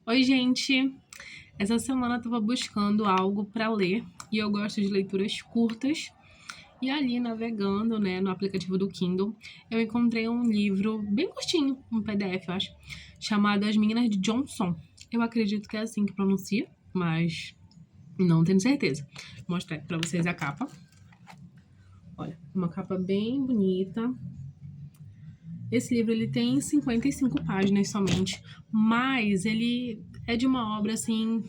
Oi, gente! Essa semana eu tava buscando algo para ler e eu gosto de leituras curtas. E ali, navegando, né, no aplicativo do Kindle, eu encontrei um livro bem curtinho, um PDF, eu acho, chamado As Meninas de Johnson. Eu acredito que é assim que pronuncia, mas não tenho certeza. Vou mostrar aqui pra vocês a capa. Olha, uma capa bem bonita. Esse livro ele tem 55 páginas somente, mas ele é de uma obra assim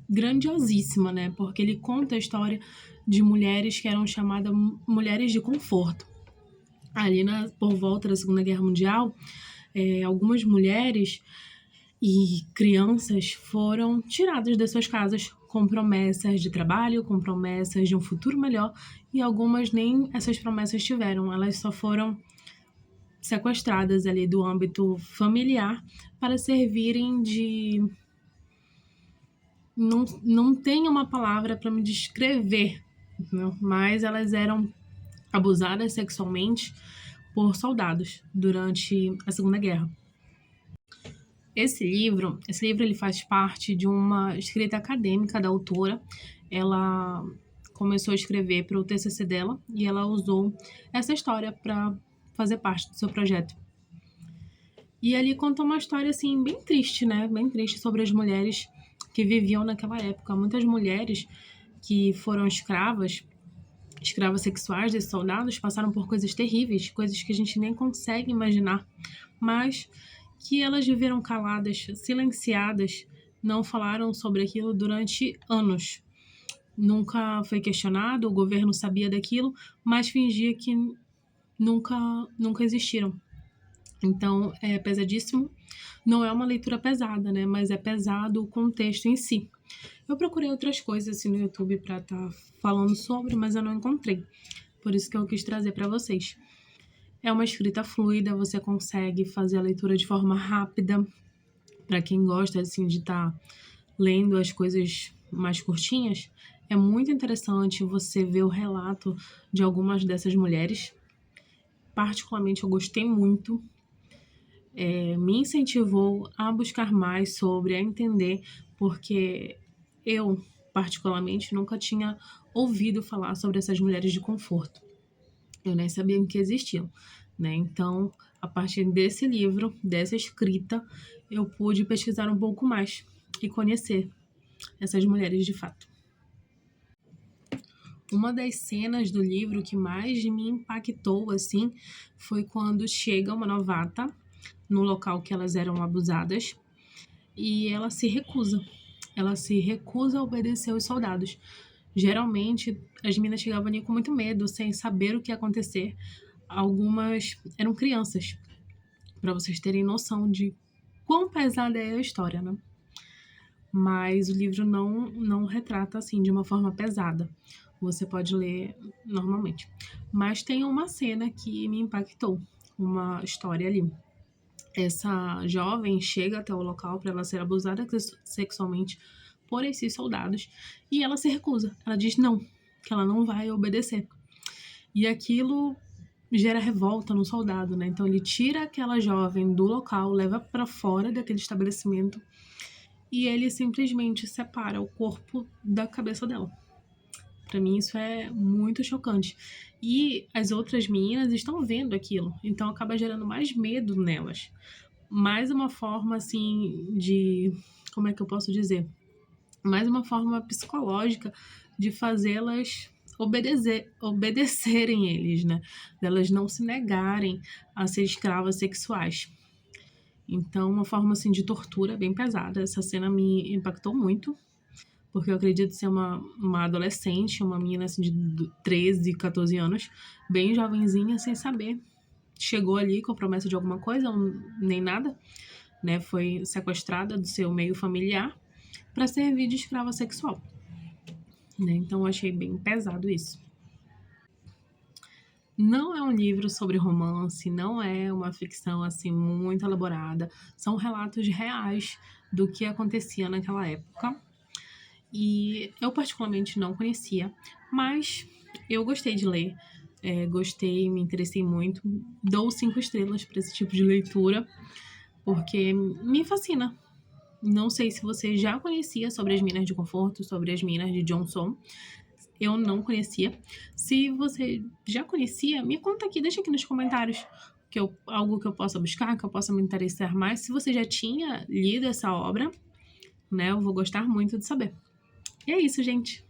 grandiosíssima, né? Porque ele conta a história de mulheres que eram chamadas mulheres de conforto. Ali por volta da Segunda Guerra Mundial, algumas mulheres e crianças foram tiradas das suas casas com promessas de trabalho, com promessas de um futuro melhor, e algumas nem essas promessas tiveram. Elas só foram sequestradas ali do âmbito familiar para servirem de... Não tem uma palavra para me descrever, entendeu? Mas elas eram abusadas sexualmente por soldados durante a Segunda Guerra. Esse livro ele faz parte de uma escrita acadêmica da autora. Ela começou a escrever para o TCC dela e ela usou essa história para fazer parte do seu projeto. E ali conta uma história, assim, bem triste, né? Bem triste sobre as mulheres que viviam naquela época. Muitas mulheres que foram escravas sexuais desses soldados, passaram por coisas terríveis, coisas que a gente nem consegue imaginar, mas que elas viveram caladas, silenciadas, não falaram sobre aquilo durante anos. Nunca foi questionado, o governo sabia daquilo, mas fingia que nunca existiram. Então, é pesadíssimo. Não é uma leitura pesada, né? Mas é pesado o contexto em si. Eu procurei outras coisas assim no YouTube para estar falando sobre, mas eu não encontrei. Por isso que eu quis trazer para vocês. É uma escrita fluida, você consegue fazer a leitura de forma rápida. Para quem gosta assim de estar lendo as coisas mais curtinhas, é muito interessante você ver o relato de algumas dessas mulheres. Particularmente, eu gostei muito. Me incentivou a buscar mais sobre, a entender, porque eu, particularmente, nunca tinha ouvido falar sobre essas mulheres de conforto. Eu nem sabia que existiam, né? Então, a partir desse livro, dessa escrita, eu pude pesquisar um pouco mais e conhecer essas mulheres de fato. Uma das cenas do livro que mais me impactou, assim, foi quando chega uma novata no local que elas eram abusadas e ela se recusa. Ela se recusa a obedecer aos soldados. Geralmente, as meninas chegavam ali com muito medo, sem saber o que ia acontecer. Algumas eram crianças, para vocês terem noção de quão pesada é a história, né? Mas o livro não retrata assim de uma forma pesada. Você pode ler normalmente. Mas tem uma cena que me impactou, uma história ali. Essa jovem chega até o local para ela ser abusada sexualmente por esses soldados e ela se recusa. Ela diz não, que ela não vai obedecer. E aquilo gera revolta no soldado, né? Então ele tira aquela jovem do local, leva para fora daquele estabelecimento e ele simplesmente separa o corpo da cabeça dela. Para mim isso é muito chocante. E as outras meninas estão vendo aquilo, então acaba gerando mais medo nelas. Mais uma forma assim de, como é que eu posso dizer? Mais uma forma psicológica de fazê-las obedecerem eles, né? Delas não se negarem a ser escravas sexuais. Então, uma forma assim de tortura bem pesada. Essa cena me impactou muito, porque eu acredito ser uma adolescente, uma menina assim de 13, 14 anos, bem jovenzinha, sem saber. Chegou ali com a promessa de alguma coisa, nem nada, né? Foi sequestrada do seu meio familiar para servir de escrava sexual, né? Então eu achei bem pesado isso. Não é um livro sobre romance, não é uma ficção assim muito elaborada, são relatos reais do que acontecia naquela época. E eu particularmente não conhecia, mas eu gostei de ler, gostei, me interessei muito, dou 5 estrelas para esse tipo de leitura, porque me fascina. Não sei se você já conhecia sobre as minas de conforto, sobre as minas de Johnson. Eu não conhecia. Se você já conhecia, me conta aqui, deixa aqui nos comentários algo que eu possa buscar, que eu possa me interessar mais. Se você já tinha lido essa obra, né, eu vou gostar muito de saber. E é isso, gente.